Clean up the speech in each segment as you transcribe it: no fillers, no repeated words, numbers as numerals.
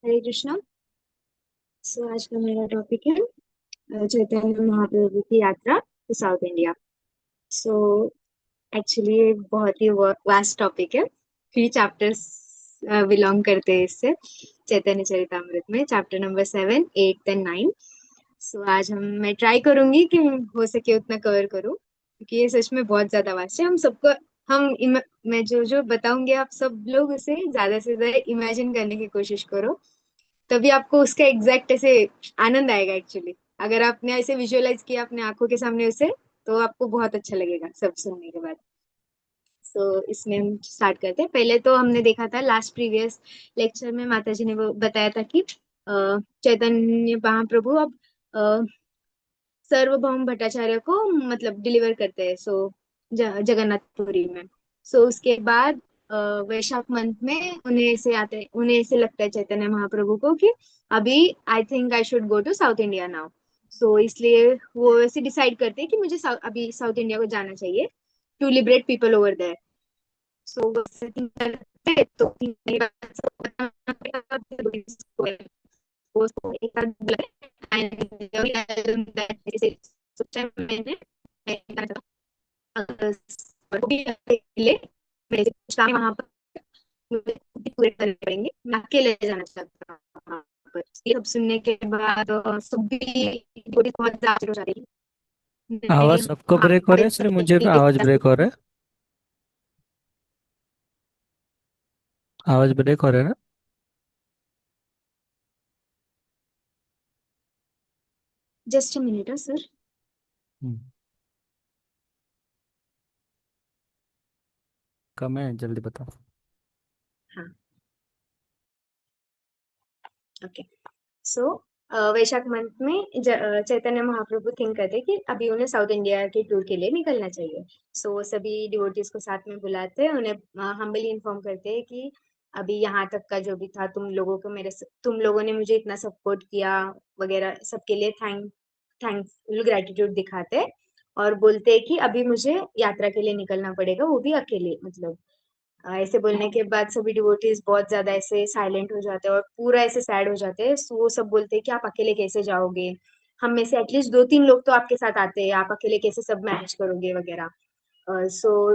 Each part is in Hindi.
हरे कृष्णा। आज का मेरा टॉपिक है चैतन्य महाप्रभु की यात्रा to south India. So actually ये बहुत ही वास्ट टॉपिक है। 3 चैप्टर्स बिलोंग करते हैं इससे। चैतन्य चरितामृत में चैप्टर नंबर 7, 8 एंड 9। आज मैं ट्राई करूंगी कि हो सके उतना कवर करूं, क्योंकि ये सच में बहुत ज्यादा वास्ट है। हम सबको मैं जो जो बताऊंगी आप सब लोग उसे ज्यादा से ज्यादा इमेजिन करने की कोशिश करो, तभी आपको उसका एग्जैक्ट ऐसे आनंद आएगा। एक्चुअली अगर आपने ऐसे विजुअलाइज किया अपने आंखों के सामने उसे, तो आपको बहुत अच्छा लगेगा सब सुनने के बाद। इसमें हम स्टार्ट करते हैं। पहले तो हमने देखा था लास्ट प्रीवियस लेक्चर में, माता जी ने वो बताया था कि चैतन्य महाप्रभु अब सार्वभौम भट्टाचार्य को मतलब डिलीवर करते हैं जगन्नाथपुरी में। उसके बाद अ, वैशाख मंथ में उन्हें ऐसे लगता है चैतन्य महाप्रभु को कि अभी I think I should go to south India now. इसलिए वो ऐसे डिसाइड करते हैं कि मुझे अभी साउथ इंडिया को जाना चाहिए to liberate people over there. वो setting करते हैं, तो 3 महीने बाद सबको बताना पड़ेगा, फिर उसको एक आध सोचा मैंने मेरे कुछ काम वहां पर मुझे पूरे करने पड़ेंगे, मैं अकेले जाना चाहता हूँ वहाँ पर। ये सब सुनने के बाद सब भी थोड़ी बहुत ज्यादा हो जाती है। आवाज नहीं, सबको हाँ, ब्रेक हो रहा है, सिर्फ मुझे आवाज ब्रेक हो रहा है। आवाज ब्रेक हो रहा है ना। Just a minute sir. Hmm, कम है, जल्दी बताओ। हाँ, ओके। सो वैशाख मंथ में चैतन्य महाप्रभु थिंक करते कि अभी उन्हें साउथ इंडिया के टूर के लिए निकलना चाहिए। वो सभी डिवोटीज को साथ में बुलाते हैं, उन्हें हम्बली इन्फॉर्म करते हैं कि अभी यहाँ तक का जो भी था, तुम लोगों ने मुझे इतना सपोर्ट किया वगैरह, सबके लिए थैंकफुल ग्रेटिट्यूड दिखाते हैं। और बोलते हैं कि अभी मुझे यात्रा के लिए निकलना पड़ेगा, वो भी अकेले। मतलब ऐसे बोलने के बाद सभी डिवोटीज बहुत ज्यादा ऐसे साइलेंट हो जाते हैं और पूरा ऐसे सैड हो जाते हैं। वो सब बोलते हैं कि आप अकेले कैसे जाओगे, हम में से एटलीस्ट 2-3 लोग तो आपके साथ आते हैं, आप अकेले कैसे सब मैनेज करोगे वगैरह।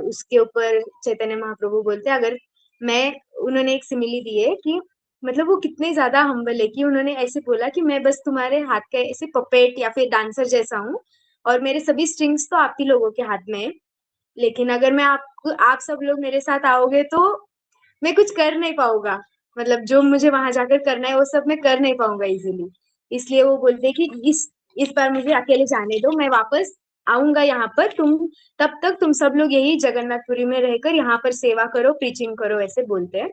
उसके ऊपर चैतन्य महाप्रभु बोलते हैं, अगर मैं उन्होंने एक सिमिली दी है कि मतलब वो कितने ज्यादा हम्बल है कि उन्होंने ऐसे बोला कि मैं बस तुम्हारे हाथ का ऐसे पपेट या फिर डांसर जैसा हूँ, और मेरे सभी स्ट्रिंग्स तो आप ही लोगों के हाथ में है। लेकिन अगर आप सब लोग मेरे साथ आओगे तो मैं कुछ कर नहीं पाऊंगा। मतलब जो मुझे वहां जाकर करना है वो सब मैं कर नहीं पाऊंगा इजीली। इसलिए वो बोलते हैं कि इस बार मुझे अकेले जाने दो, मैं वापस आऊंगा यहाँ पर। तब तक तुम सब लोग यही जगन्नाथपुरी में रहकर यहाँ पर सेवा करो, प्रीचिंग करो, ऐसे बोलते हैं।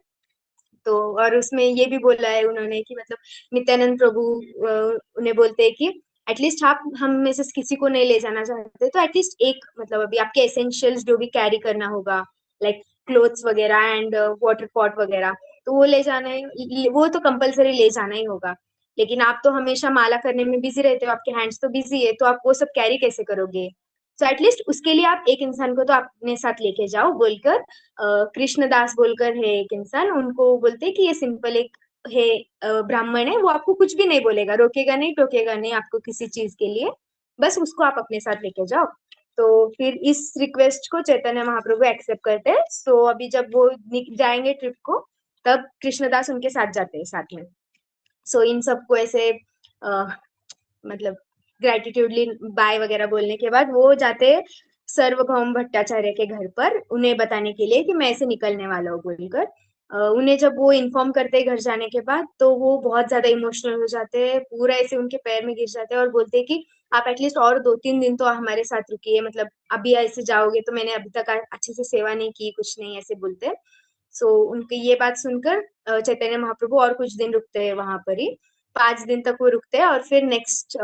और उसमें ये भी बोला है उन्होंने कि मतलब नित्यानंद प्रभु उन्हें बोलते हैं कि एटलीस्ट आप हम में से किसी को नहीं ले जाना चाहते तो एटलीस्ट एक, मतलब अभी आपके एसेंशियल्स जो भी कैरी करना होगा, लाइक क्लोथ्स वगैरह एंड वाटर पॉट वगैरह, तो वो ले जाना है, वो तो कंपलसरी ले जाना ही होगा। लेकिन आप तो हमेशा माला करने में बिजी रहते हो, आपके हैंड्स तो बिजी है, तो आप वो सब कैरी कैसे करोगे? एटलीस्ट उसके लिए आप एक इंसान को तो अपने साथ लेके जाओ, बोलकर कृष्णदास बोलकर है एक इंसान, उनको बोलते हैं कि ये सिंपल एक है, ब्राह्मण है, वो आपको कुछ भी नहीं बोलेगा, रोकेगा नहीं, टोकेगा नहीं आपको किसी चीज के लिए, बस उसको आप अपने साथ लेके जाओ। तो फिर इस रिक्वेस्ट को चैतन्य महाप्रभु एक्सेप्ट करते हैं। अभी जब वो जाएंगे ट्रिप को, तब कृष्णदास उनके साथ जाते हैं साथ में। इन सबको ऐसे मतलब ग्रेटिट्यूडली बाय वगैरह बोलने के बाद वो जाते सार्वभौम भट्टाचार्य के घर पर, उन्हें बताने के लिए कि मैं ऐसे निकलने वाला हूँ बोलकर। उन्हें जब वो इन्फॉर्म करते हैं घर जाने के बाद, तो वो बहुत ज्यादा इमोशनल हो जाते हैं, पूरा ऐसे उनके पैर में गिर जाते हैं और बोलते हैं कि आप एटलीस्ट और 2-3 दिन तो हमारे साथ रुकिए, मतलब अभी ऐसे जाओगे तो मैंने अभी तक अच्छे से सेवा नहीं की, कुछ नहीं, ऐसे बोलते हैं। उनकी ये बात सुनकर चैतन्य महाप्रभु और कुछ दिन रुकते हैं वहां पर ही। 5 दिन तक वो रुकते हैं और फिर नेक्स्ट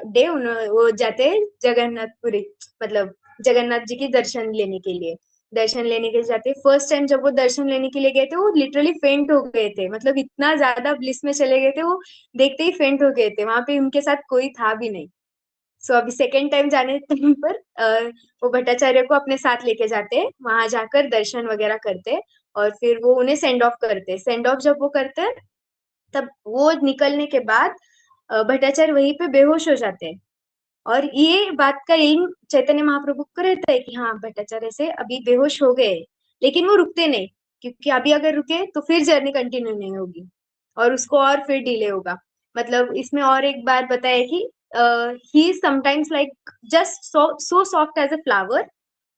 डे वो जाते हैं जगन्नाथपुरी, मतलब जगन्नाथ जी की दर्शन लेने के लिए। दर्शन लेने के लिए जाते, फर्स्ट टाइम जब वो दर्शन लेने के लिए गए थे, वो लिटरली फेंट हो गए थे, मतलब इतना ज्यादा ब्लिस में चले गए थे वो, देखते ही फेंट हो गए थे, वहां पे उनके साथ कोई था भी नहीं। अभी सेकेंड टाइम जाने टाइम पर वो भट्टाचार्य को अपने साथ लेके जाते हैं, वहां जाकर दर्शन वगैरह करते हैं, और फिर वो उन्हें सेंड ऑफ करते हैं। सेंड ऑफ जब वो करते हैं, तब वो निकलने के बाद भट्टाचार्य वहीं पे बेहोश हो जाते हैं। और ये बात का यही चैतन्य महाप्रभु को रहता है कि हाँ भट्टाचार्य से अभी बेहोश हो गए, लेकिन वो रुकते नहीं, क्योंकि अभी अगर रुके तो फिर जर्नी कंटिन्यू नहीं होगी और उसको और फिर डिले होगा। मतलब इसमें और एक बात बताया कि he sometimes like just so soft as a flower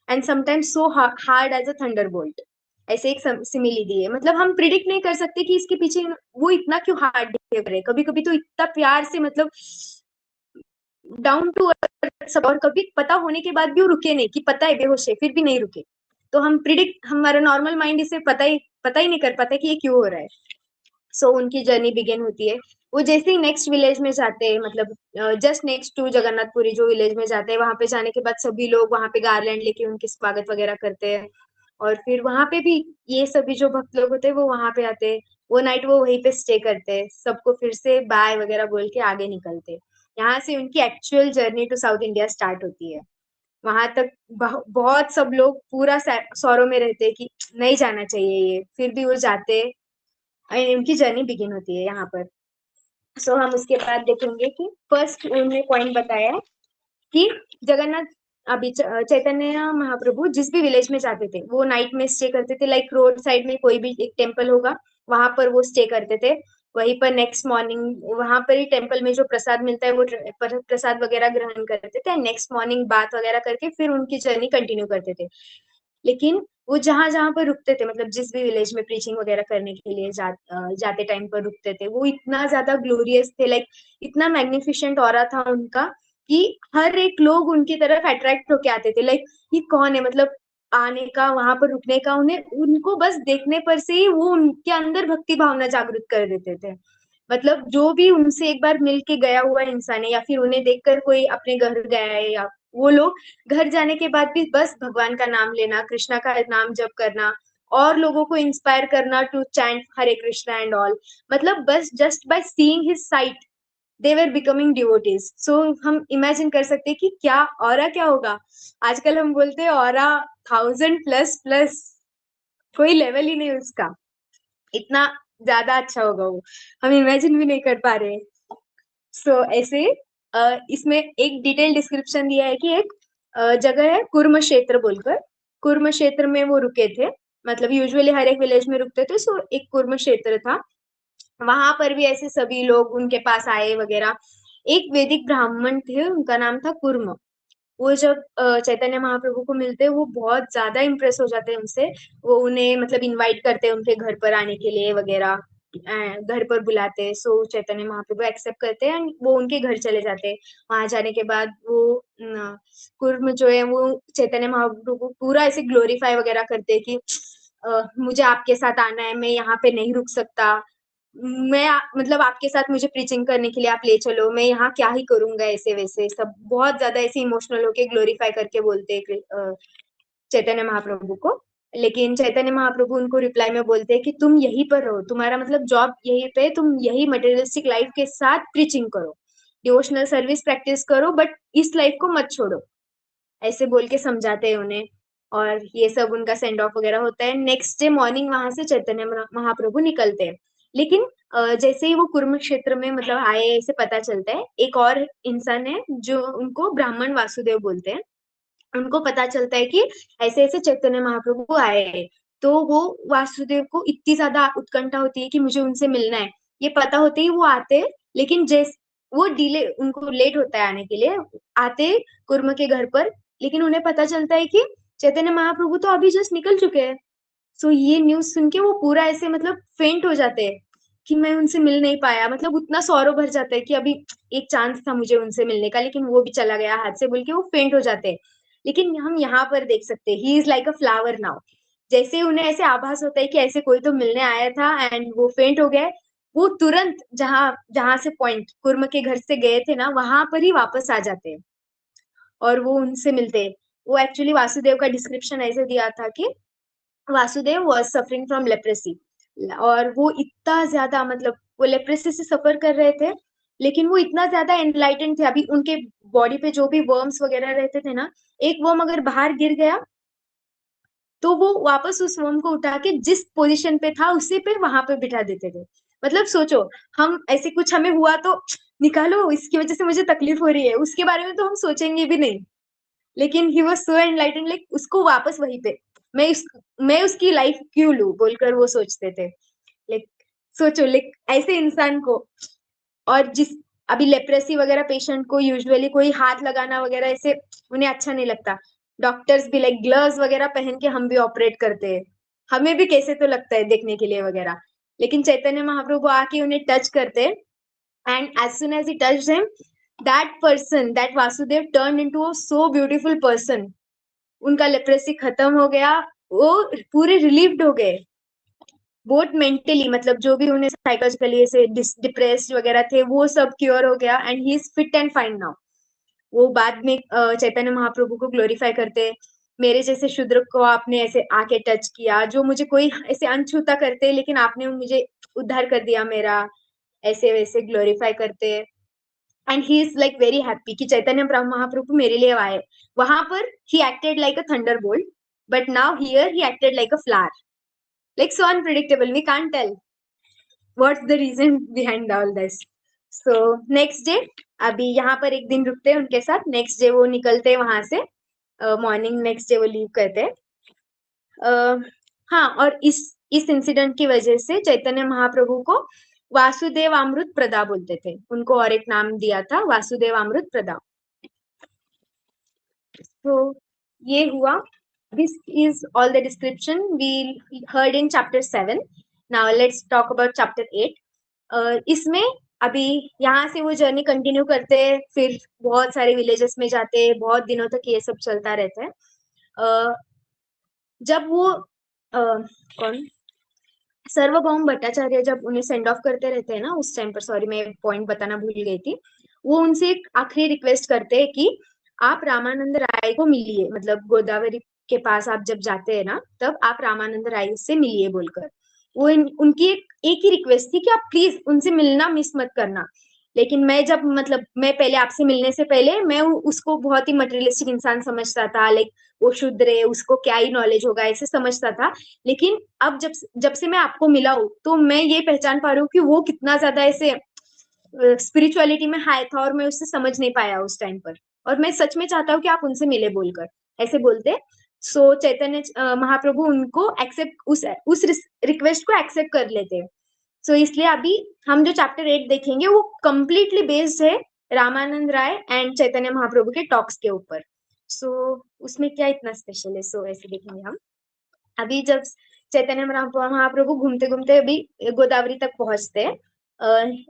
and sometimes so hard as a thunderbolt. ऐसे एक सिमिली दी है, मतलब हम प्रिडिक्ट नहीं कर सकते कि इसके पीछे वो इतना क्यों हार्ड बिहेव करे, कभी कभी तो इतना प्यार से मतलब डाउन टू अर्थ सब, और कभी पता होने के बाद भी वो रुके नहीं, कि पता है बेहोश है फिर भी नहीं रुके। तो हम प्रिडिक्ट, हमारा नॉर्मल माइंड इसे पता ही नहीं कर पाता कि ये क्यों हो रहा है। उनकी जर्नी बिगिन होती है। वो जैसे ही नेक्स्ट विलेज में जाते हैं, मतलब जस्ट नेक्स्ट टू जगन्नाथपुरी जो विलेज में जाते हैं, वहां पे जाने के बाद सभी लोग वहां पे गारलैंड लेके उनके स्वागत वगैरह करते हैं। और फिर वहां पे भी ये सभी जो भक्त लोग होते हैं वो वहां पे आते हैं। वो नाइट वो वहीं पे स्टे करते हैं, सबको फिर से बाय वगैरह बोल के आगे निकलते हैं। यहाँ से उनकी actual journey to south India start होती है। वहां तक बहुत सब लोग पूरा सौरों में रहते हैं कि नहीं जाना चाहिए ये, फिर भी वो जाते हैं। उनकी जर्नी बिगिन होती है यहाँ पर। हम उसके बाद देखेंगे कि फर्स्ट उन्होंने पॉइंट बताया है कि जगन्नाथ, अभी चैतन्य महाप्रभु जिस भी विलेज में जाते थे वो नाइट में स्टे करते थे। लाइक रोड साइड में कोई भी एक टेम्पल होगा, वहां पर वो स्टे करते थे। वहीं पर नेक्स्ट मॉर्निंग वहां पर ही टेम्पल में जो प्रसाद मिलता है वो प्रसाद वगैरह ग्रहण करते थे। नेक्स्ट मॉर्निंग बात वगैरह करके फिर उनकी जर्नी कंटिन्यू करते थे। लेकिन वो जहां जहां पर रुकते थे, मतलब जिस भी विलेज में प्रीचिंग वगैरह करने के लिए जाते टाइम पर रुकते थे, वो इतना ज्यादा ग्लोरियस थे, लाइक इतना मैग्निफिसेंट ऑरा था उनका कि हर एक लोग उनकी तरफ अट्रैक्ट होके आते थे। लाइक ये कौन है, मतलब आने का, वहां पर रुकने का, उन्हें उनको बस देखने पर से ही वो उनके अंदर भक्ति भावना जागृत कर देते थे। मतलब जो भी उनसे एक बार मिल के गया हुआ इंसान है, या फिर उन्हें देखकर कोई अपने घर गया है, या वो लोग घर जाने के बाद भी बस भगवान का नाम लेना, कृष्णा का नाम जप करना, और लोगों को इंस्पायर करना to chant Hare Krishna and all. मतलब बस just by seeing his sight they were becoming devotees. हम इमेजिन कर सकते हैं कि क्या ऑरा क्या होगा। आजकल हम बोलते हैं ऑरा 1000++, कोई लेवल ही नहीं उसका, इतना ज्यादा अच्छा होगा वो, हम इमेजिन भी नहीं कर पा रहे। ऐसे इसमें एक डिटेल डिस्क्रिप्शन दिया है कि एक जगह है कुर्म क्षेत्र बोलकर। कुर्म क्षेत्र में वो रुके थे, मतलब यूजुअली हर एक विलेज में रुकते थे। एक कुर्म क्षेत्र था, वहां पर भी ऐसे सभी लोग उनके पास आए वगैरह। एक वैदिक ब्राह्मण थे, उनका नाम था कुर्म। वो जब चैतन्य महाप्रभु को मिलते हैं, वो बहुत ज्यादा इम्प्रेस हो जाते हैं उनसे। वो उन्हें मतलब इनवाइट करते हैं उनके घर पर आने के लिए वगैरह, घर पर बुलाते हैं। चैतन्य महाप्रभु एक्सेप्ट करते हैं एंड वो उनके घर चले जाते हैं। वहां जाने के बाद वो कुर्म जो है वो चैतन्य महाप्रभु को पूरा ऐसे ग्लोरीफाई वगैरह करते हैं कि मुझे आपके साथ आना है, मैं यहाँ पे नहीं रुक सकता। मतलब आपके साथ मुझे प्रीचिंग करने के लिए आप ले चलो, मैं यहाँ क्या ही करूंगा, ऐसे वैसे सब बहुत ज्यादा ऐसे इमोशनल होके ग्लोरीफाई करके बोलते हैं चैतन्य महाप्रभु को। लेकिन चैतन्य महाप्रभु उनको रिप्लाई में बोलते हैं कि तुम यहीं पर रहो, तुम्हारा मतलब जॉब यहीं पे, तुम यही मटेरियलिस्टिक लाइफ के साथ प्रीचिंग करो, डिवोशनल सर्विस प्रैक्टिस करो, बट इस लाइफ को मत छोड़ो। ऐसे बोल के समझाते हैं उन्हें। और ये सब उनका सेंड ऑफ वगैरह होता है। नेक्स्ट डे मॉर्निंग वहां से चैतन्य महाप्रभु निकलते हैं। लेकिन जैसे ही वो कुरुम क्षेत्र में मतलब आए, ऐसे पता चलता है एक और इंसान है जो उनको ब्राह्मण वासुदेव बोलते हैं। उनको पता चलता है कि ऐसे ऐसे चैतन्य महाप्रभु आए हैं। तो वो वासुदेव को इतनी ज्यादा उत्कंठा होती है कि मुझे उनसे मिलना है। ये पता होते ही वो आते हैं, लेकिन जैस वो डिले, उनको लेट होता है आने के लिए, आते कुर्म के घर पर। लेकिन उन्हें पता चलता है कि चैतन्य महाप्रभु तो अभी जस्ट निकल चुके हैं। ये न्यूज सुन के वो पूरा ऐसे मतलब फेंट हो जाते हैं कि मैं उनसे मिल नहीं पाया। मतलब उतना सौरव भर जाता है कि अभी एक चांस था मुझे उनसे मिलने का, लेकिन वो भी चला गया हाथ से, बोल के वो फेंट हो जाते हैं। लेकिन हम यहाँ पर देख सकते हैं ही is like a flower now. जैसे उन्हें ऐसे आभास होता है कि ऐसे कोई तो मिलने आया था एंड वो फेंट हो गया, वो तुरंत जहां जहां से पॉइंट कुर्म के घर से गए थे ना, वहां पर ही वापस आ जाते हैं और वो उनसे मिलते हैं। वो एक्चुअली वासुदेव का डिस्क्रिप्शन ऐसे दिया था कि Vasudev was suffering from leprosy. और वो इतना ज्यादा, मतलब वो लेप्रेसी से सफर कर रहे थे, लेकिन वो इतना ज्यादा एनलाइटेंड थे। अभी उनके बॉडी पे जो भी वर्म्स वगैरह रहते थे ना, एक वर्म अगर बाहर गिर गया तो वो वापस उस वर्म को उठा के जिस पोजीशन पे था उसी पे वहां पे बिठा देते थे। मतलब सोचो, हम ऐसे कुछ हमें हुआ तो निकालो, इसकी वजह से मुझे तकलीफ हो रही है, उसके बारे में तो हम सोचेंगे भी नहीं। लेकिन he was so enlightened, like उसको वापस वहीं पे मैं इस मैं उसकी लाइफ क्यों लूं बोलकर वो सोचते थे। लाइक सोचो, लाइक ऐसे इंसान को, और जिस अभी लेप्रेसी वगैरह पेशेंट को यूजुअली कोई हाथ लगाना वगैरह ऐसे उन्हें अच्छा नहीं लगता। डॉक्टर्स भी लाइक ग्लव्स वगैरह पहन के हम भी ऑपरेट करते हैं, हमें भी कैसे तो लगता है देखने के लिए वगैरह। लेकिन चैतन्य महाप्रभु आके उन्हें टच करते, and as soon as he touched him, that person, that Vasudev turned into a so beautiful person. उनका लेप्रेसी खत्म हो गया, वो पूरे रिलीव्ड हो गए, बोथ मेंटली, मतलब जो भी उन्हें साइकोलॉजिकली ऐसे डिप्रेस्ड वगैरह थे वो सब क्योर हो गया, and he is fit and fine now. वो बाद में चैतन्य महाप्रभु को ग्लोरीफाई करते, मेरे जैसे शूद्र को आपने ऐसे आके टच किया, जो मुझे कोई ऐसे अनछूता करते लेकिन आपने मुझे उद्धार कर दिया मेरा, ऐसे वैसे ग्लोरीफाई करते। And he is like very happy कि चैतन्य महाप्रभु मेरे लिए आए। वहां पर he acted like a thunder bolt, but now here he acted like a flower, like so unpredictable, we can't tell what's the reason behind all this. So next day, अभी यहाँ पर एक दिन रुकते हैं उनके साथ, नेक्स्ट डे वो निकलते हैं वहां से, मॉर्निंग नेक्स्ट डे वो लीव करते हैं। हाँ, और इस इंसिडेंट की वजह से चैतन्य महाप्रभु को वासुदेव अमृत प्रदा बोलते थे, उनको और एक नाम दिया था वासुदेव अमृत प्रदा। तो ये हुआ, this is all the description we heard in chapter 7. Now let's talk about chapter 8. इसमें अभी यहाँ से वो जर्नी कंटिन्यू करते हैं, फिर बहुत सारे विलेजेस में जाते हैं, बहुत दिनों तक ये सब चलता रहता है। जब वो कौन सर्वभौम भट्टाचार्य जब उन्हें सेंड ऑफ करते रहते हैं ना उस टाइम पर, सॉरी मैं पॉइंट बताना भूल गई थी, वो उनसे एक आखिरी रिक्वेस्ट करते हैं कि आप रामानंद राय को मिलिए, मतलब गोदावरी के पास आप जब जाते हैं ना तब आप रामानंद राय से मिलिए बोलकर। वो उनकी एक ही रिक्वेस्ट थी कि आप प्लीज उनसे मिलना मिस मत करना। लेकिन मैं जब, मतलब मैं पहले आपसे मिलने से पहले मैं उसको बहुत ही मटेरियलिस्टिक इंसान समझता था, लाइक वो शुद्र है, उसको क्या ही नॉलेज होगा ऐसे समझता था। लेकिन अब जब जब से मैं आपको मिला हूं तो मैं ये पहचान पा रही हूँ कि वो कितना ज्यादा ऐसे स्पिरिचुअलिटी में हाई था, और मैं उससे समझ नहीं पाया उस टाइम पर। और मैं सच में चाहता हूँ कि आप उनसे मिले बोलकर ऐसे बोलते। सो चैतन्य महाप्रभु उनको एक्सेप्ट उस रिक्वेस्ट को एक्सेप्ट कर लेते। सो इसलिए अभी हम जो चैप्टर 8 देखेंगे वो कंप्लीटली बेस्ड है रामानंद राय एंड चैतन्य महाप्रभु के टॉक्स के ऊपर। सो उसमें क्या इतना स्पेशल है, सो ऐसे देखेंगे हम। अभी जब चैतन्य महाप्रभु घूमते घूमते अभी गोदावरी तक पहुंचते हैं।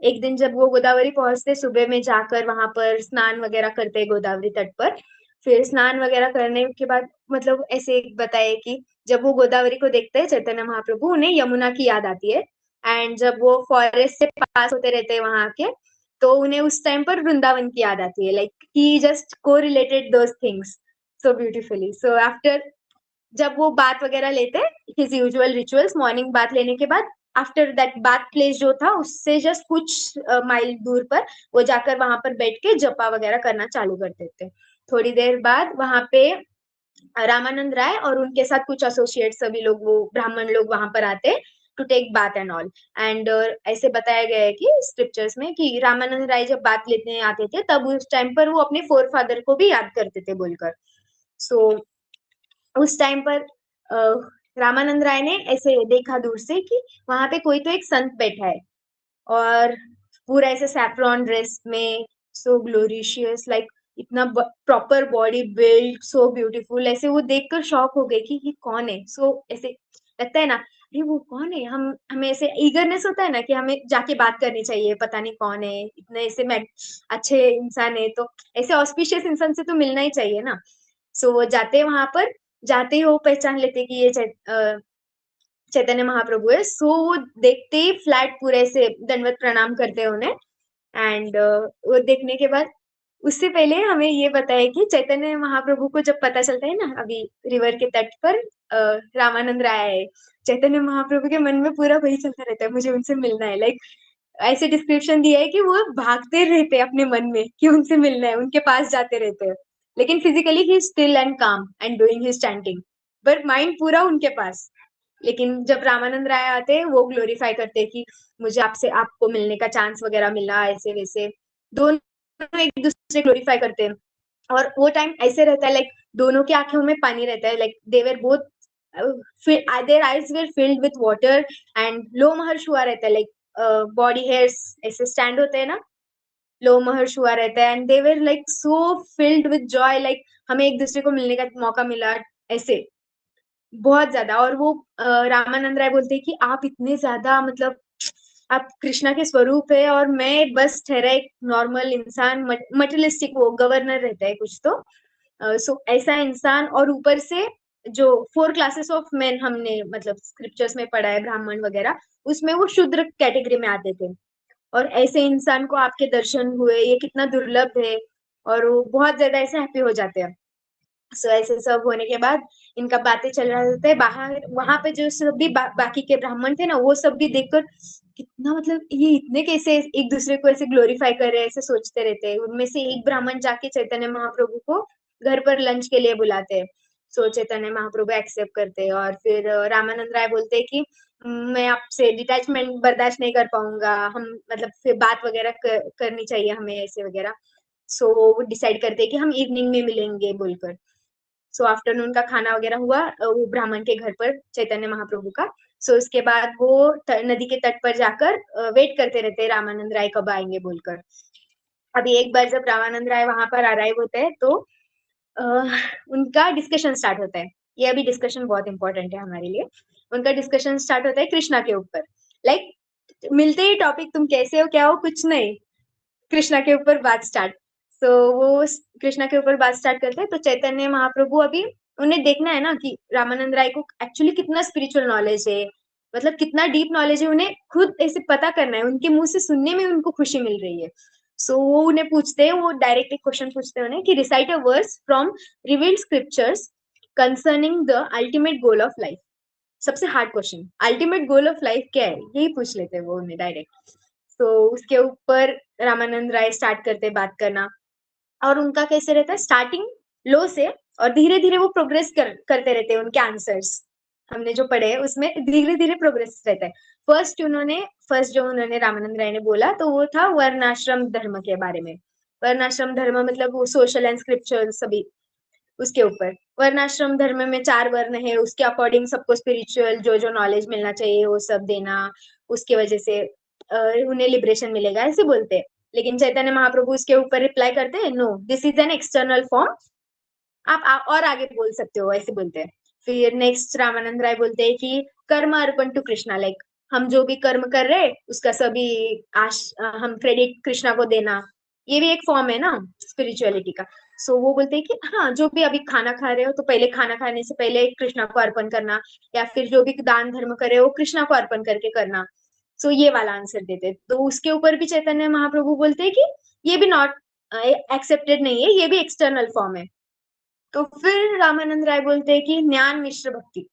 एक दिन जब वो गोदावरी पहुंचते, सुबह में जाकर वहां पर स्नान वगैरह करते हैं गोदावरी तट पर। फिर स्नान वगैरह करने के बाद, मतलब ऐसे बताए कि जब वो गोदावरी को देखते हैं चैतन्य महाप्रभु, उन्हें यमुना की याद आती है। एंड जब वो फॉरेस्ट से पास होते रहते हैं वहां के, तो उन्हें उस टाइम पर वृंदावन की याद आती है, लाइक ही जस्ट को related those things so beautifully. So after, जब वो बात वगैरह लेते, हिज यूजुअल रिचुअल्स, मॉर्निंग बात लेने के बाद आफ्टर दैट बात प्लेस जो था उससे जस्ट कुछ माइल दूर पर वो जाकर वहां पर बैठ के जपा वगैरह करना चालू कर देते। थोड़ी देर बाद वहां पे रामानंद राय और उनके साथ कुछ एसोसिएट सभी लोग, वो ब्राह्मण लोग वहां पर आते टू टेक बात एंड ऑल। एंड ऐसे बताया गया है कि स्क्रिप्चर्स में कि रामानंद राय जब बात लेने आते थे तब उस टाइम पर वो अपने फोर फादर को भी याद करते थे बोलकर। सो उस टाइम पर रामानंद राय ने ऐसे देखा दूर से कि वहां पे कोई तो एक संत बैठा है, और पूरा ऐसे सैफ्रॉन ड्रेस में, सो ग्लोरिशियस, लाइक इतना proper body build, so beautiful. ऐसे वो देखकर शॉक हो गए कि ये कौन है। सो ऐसे लगता है ना, अरे वो कौन है, हम हमें ऐसे ईगरनेस होता है ना कि हमें जाके बात करनी चाहिए, पता नहीं कौन है, इतने ऐसे अच्छे इंसान है तो ऐसे ऑस्पिशियस इंसान से तो मिलना ही चाहिए ना। सो वो जाते हैं वहां पर, जाते ही वो पहचान लेते कि ये चैतन्य महाप्रभु है। सो वो देखते ही फ्लैट पूरे से दंडवत प्रणाम करते हैं उन्हें। एंड वो देखने के बाद, उससे पहले हमें ये बताया कि चैतन्य महाप्रभु को जब पता चलता है ना अभी रिवर के तट पर रामानंद राय है, चैतन्य महाप्रभु के मन में पूरा वही चलता रहता है, मुझे उनसे मिलना है। लाइक ऐसे डिस्क्रिप्शन दिया है कि वो भागते रहते हैं अपने मन में कि उनसे मिलना है, उनके पास जाते रहते हैं। लेकिन फिजिकली ही स्टिल एंड काम and doing his chanting, but mind पूरा उनके पास। लेकिन जब रामानंद राय आते हैं वो ग्लोरीफाई करते हैं कि मुझे आपसे आपको मिलने का चांस वगैरह मिला, ऐसे वैसे दोनों एक दूसरे ग्लोरीफाई करते हैं। और वो टाइम ऐसे रहता है, लाइक दोनों की आंखों में पानी रहता है, like they were both, their eyes were filled with water, and लोमहर्ष हुआ रहता है, लाइक बॉडी हेयर्स ऐसे स्टैंड होते हैं ना, लोमहर्ष हुआ रहता है, and they were like so filled with joy, like हमें एक दूसरे को मिलने का मौका मिला, ऐसे बहुत ज्यादा। और वो रामानंद राय बोलते हैं कि आप इतने ज्यादा, मतलब आप कृष्णा के स्वरूप है और मैं बस ठहरा एक नॉर्मल इंसान, मटेरियलिस्टिक, वो गवर्नर रहता है कुछ तो, सो ऐसा इंसान। और ऊपर से जो 4 क्लासेस ऑफ मेन हमने मतलब स्क्रिप्चर्स में पढ़ा है, ब्राह्मण वगैरह, उसमें वो शूद्र कैटेगरी में आते थे, और ऐसे इंसान को आपके दर्शन हुए, ये कितना दुर्लभ है। और वो बहुत ज्यादा ऐसे हैप्पी हो जाते हैं। सो ऐसे सब होने के बाद इनका बातें चल रहा होता है बाहर, वहां पे जो सब भी बाकी के ब्राह्मण थे ना, वो सब भी देखकर कितना, मतलब ये इतने कैसे एक दूसरे को ऐसे ग्लोरीफाई कर रहे हैं, ऐसे सोचते रहते हैं। उनमें से एक ब्राह्मण जाके चैतन्य महाप्रभु को घर पर लंच के लिए बुलाते हैं। सो चैतन्य महाप्रभु एक्सेप्ट करते हैं, और फिर रामानंद राय बोलते हैं कि मैं आपसे डिटैचमेंट बर्दाश्त नहीं कर पाऊंगा, हम मतलब फिर बात वगैरह करनी चाहिए हमें, ऐसे वगैरह। सो वो डिसाइड करते हैं कि हम इवनिंग में मिलेंगे बोलकर। सो आफ्टरनून का खाना वगैरह हुआ वो ब्राह्मण के घर पर चैतन्य महाप्रभु का। सो उसके बाद वो नदी के तट पर जाकर वेट करते रहते हैं, रामानंद राय कब आएंगे बोलकर। अभी एक बार जब रामानंद राय वहां पर अराइव होते हैं तो उनका डिस्कशन स्टार्ट होता है। ये अभी डिस्कशन बहुत इंपॉर्टेंट है हमारे लिए। उनका डिस्कशन स्टार्ट होता है कृष्णा के ऊपर, लाइक मिलते ही टॉपिक, तुम कैसे हो क्या हो कुछ नहीं, कृष्णा के ऊपर बात स्टार्ट। तो वो कृष्णा के ऊपर बात स्टार्ट करते हैं, तो चैतन्य महाप्रभु अभी उन्हें देखना है ना कि रामानंद राय को एक्चुअली कितना स्पिरिचुअल नॉलेज है, मतलब कितना डीप नॉलेज है, उन्हें खुद ऐसे पता करना है, उनके मुंह से सुनने में उनको खुशी मिल रही है। सो वो उन्हें पूछते हैं, वो डायरेक्ट एक क्वेश्चन पूछते हैं उन्हें कि recite a verse from revealed scriptures concerning the ultimate goal of life. सबसे hard question, ultimate goal of life क्या है, यही पूछ लेते हैं वो उन्हें डायरेक्ट। तो उसके ऊपर रामानंद राय स्टार्ट करते बात करना। और उनका कैसे रहता है, स्टार्टिंग लो से और धीरे धीरे वो प्रोग्रेस करते रहते हैं, उनके आंसर्स हमने जो पढ़े हैं उसमें धीरे धीरे प्रोग्रेस रहता है। फर्स्ट जो उन्होंने रामानंद राय ने बोला तो वो था वर्णाश्रम धर्म के बारे में। वर्णाश्रम धर्म मतलब वो सोशल एंड स्क्रिप्चुरल सभी, उसके ऊपर वर्णाश्रम धर्म में 4 वर्ण है, उसके अकॉर्डिंग सबको स्पिरिचुअल जो जो नॉलेज मिलना चाहिए वो सब देना, उसके वजह से उन्हें लिबरेशन मिलेगा, ऐसे बोलते हैं। लेकिन चैतन्य महाप्रभु उसके ऊपर रिप्लाई करते हैं, no this is an external form, आप और आगे बोल सकते हो, ऐसे बोलते हैं। फिर नेक्स्ट रामानंद राय बोलते हैं कि कर्म अर्पण टू कृष्णा, लाइक हम जो भी कर्म कर रहे हैं उसका सभी हम क्रेडिट कृष्णा को देना, ये भी एक फॉर्म है ना स्पिरिचुअलिटी का। सो वो बोलते हैं कि हाँ, जो भी अभी खाना खा रहे हो तो पहले खाना खाने से पहले कृष्णा को अर्पण करना, या फिर जो भी दान धर्म करे हो कृष्णा को अर्पण करके करना। सो ये वाला आंसर देते, तो उसके ऊपर भी चैतन्य महाप्रभु बोलते हैं कि ये भी नॉट एक्सेप्टेड नहीं है, ये भी एक्सटर्नल फॉर्म है। तो फिर रामानंद राय बोलते हैं कि ज्ञान मिश्र भक्ति,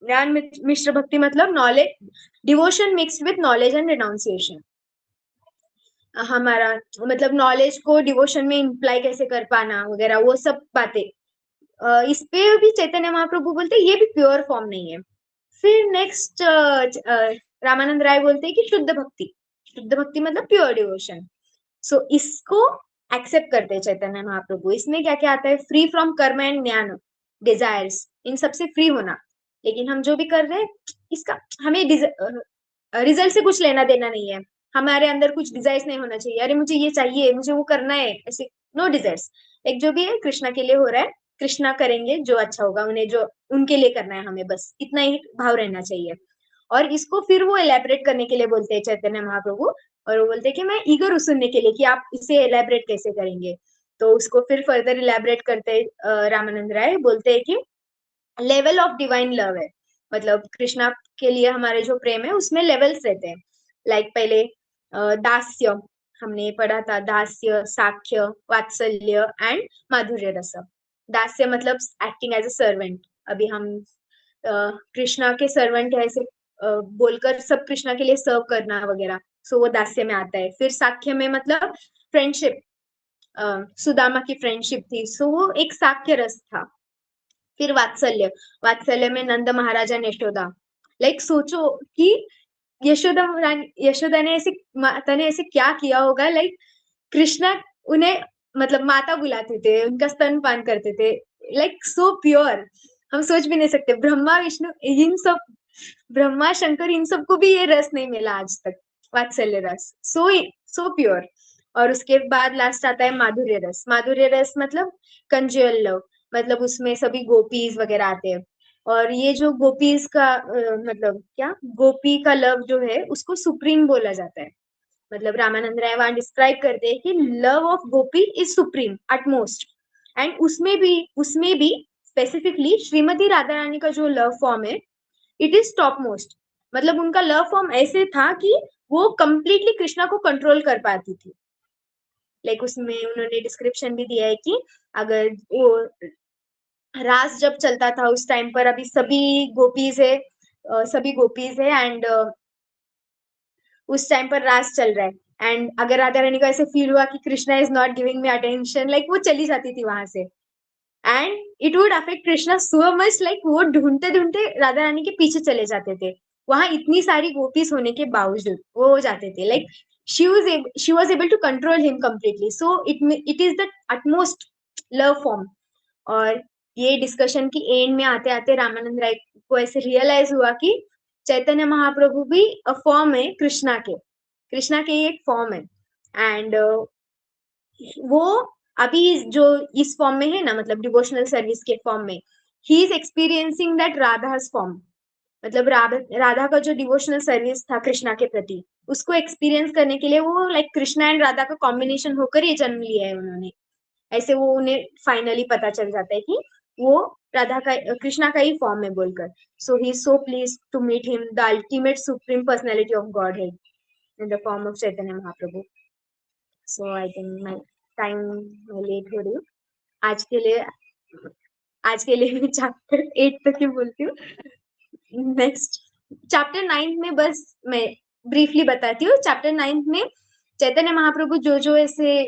ज्ञान मिश्र भक्ति मतलब knowledge, devotion mixed with knowledge and renunciation. हमारा मतलब नॉलेज को डिवोशन में इम्प्लाई कैसे कर पाना वगैरह, वो सब बातें। इस पे भी चैतन्य महाप्रभु बोलते हैं ये भी प्योर फॉर्म नहीं है। फिर नेक्स्ट रामानंद राय बोलते हैं कि शुद्ध भक्ति, शुद्ध भक्ति मतलब प्योर डिवोशन। सो इसको एक्सेप्ट करते हैं चैतन्य महाप्रभु। इसमें क्या क्या आता है, फ्री फ्रॉम कर्म एंड ज्ञान डिजायर्स, इन सबसे फ्री होना। लेकिन हम जो भी कर रहे हैं इसका हमें रिजल्ट से कुछ लेना देना नहीं है, हमारे अंदर कुछ डिजायर्स नहीं होना चाहिए, अरे मुझे ये चाहिए मुझे वो करना है, ऐसे नो डिजायर्स। एक जो भी है कृष्णा के लिए हो रहा है, कृष्णा करेंगे जो अच्छा होगा उन्हें, जो उनके लिए करना है हमें, बस इतना ही भाव रहना चाहिए। और इसको फिर वो एलैबोरेट करने के लिए बोलते हैं चैतन्य महाप्रभु। और वो बोलते हैं कि मैं ईगर हूँ सुनने के लिए कि आप इसे एलैबोरेट कैसे करेंगे। तो उसको फिर फर्दर इलैबोरेट करते रामानंद राय बोलते हैं कि लेवल ऑफ डिवाइन लव है, मतलब कृष्णा के लिए हमारे जो प्रेम है उसमें लेवल्स रहते हैं। लाइक पहले दास्य, हमने पढ़ा था दास्य, साख्य, वात्सल्य एंड माधुर्य रस। दास्य मतलब एक्टिंग एज अ सर्वेंट, अभी हम कृष्णा के सर्वेंट है ऐसे बोलकर सब कृष्णा के लिए सर्व करना वगैरह। सो वो दास्य में आता है। फिर साख्य में मतलब फ्रेंडशिप, सुदामा की फ्रेंडशिप थी, सो वो एक साख्य रस था। फिर वात्सल्य, वात्सल्य में नंद महाराजा एंड यशोदा। लाइक सोचो कि यशोदा ने ऐसे, माता ने ऐसे क्या किया होगा। लाइक कृष्णा उन्हें मतलब माता बुलाते थे, उनका स्तनपान करते थे। लाइक सो प्योर, हम सोच भी नहीं सकते। ब्रह्मा विष्णु इन सब, ब्रह्मा शंकर इन सबको भी ये रस नहीं मिला आज तक, वात्सल्य रस। So pure. और उसके बाद लास्ट आता है माधुर्य रस। माधुर्य रस मतलब कंजुअल लव, मतलब उसमें सभी गोपीज वगैरह आते हैं। और ये जो गोपीज का मतलब क्या, गोपी का लव जो है उसको सुप्रीम बोला जाता है। मतलब रामानंद राय वहां डिस्क्राइब करते हैं कि love of Gopi is supreme utmost. And उसमें भी स्पेसिफिकली श्रीमती राधा रानी का जो लव फॉर्म है, इट इज टॉप मोस्ट। मतलब उनका लव फॉर्म ऐसे था कि वो कंप्लीटली कृष्णा को कंट्रोल कर पाती थी। लाइक उसमें उन्होंने डिस्क्रिप्शन भी दिया है कि अगर वो रास जब चलता था उस टाइम पर, अभी सभी गोपीज है एंड उस टाइम पर रास चल रहा है, एंड अगर राधा रानी को ऐसे फील हुआ कि Krishna is not giving me attention, like वो चली जाती थी वहां से। And it would affect Krishna so much, like वो ढूंढते ढूंढते राधा रानी के पीछे चले जाते थे। वहां इतनी सारी गोपीज होने के बावजूद वो हो जाते थे। Like she was able to control him completely. So it is the utmost love form. और ये डिस्कशन की एंड में आते आते रामानंद राय को ऐसे रियलाइज हुआ कि चैतन्य महाप्रभु भी फॉर्म है कृष्णा के, कृष्णा के ही एक फॉर्म है। एंड वो अभी जो इस फॉर्म में है ना, मतलब डिवोशनल सर्विस के फॉर्म में, he is experiencing that Radha's form. मतलब राधा का जो डिवोशनल सर्विस था कृष्णा के प्रति, उसको एक्सपीरियंस करने के लिए वो लाइक कृष्णा एंड राधा का कॉम्बिनेशन होकर ये जन्म लिया है उन्होंने। ऐसे वो उन्हें फाइनली पता चल जाता है कि वो राधा का, कृष्णा का ही फॉर्म है बोलकर। So he is so please to meet him, the ultimate supreme personality of God है in the form of Chaitanya Mahaprabhu. So I think मैं टाइम में लेट हो रही हूँ। आज के लिए आज के लिए मैं चैप्टर 8 तक ही बोलती हूँ। नेक्स्ट चैप्टर 9 में बस मैं ब्रीफली बताती हूँ। चैप्टर 9 में चैतन्य महाप्रभु जो जो ऐसे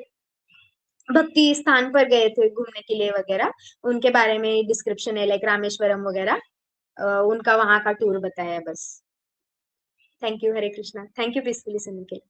भक्ति स्थान पर गए थे घूमने के लिए वगैरह, उनके बारे में डिस्क्रिप्शन है, लाइक रामेश्वरम वगैरह, उनका वहां का टूर बताया है बस। Thank you, Hare Krishna. Thank you peacefully सुनने के लिए।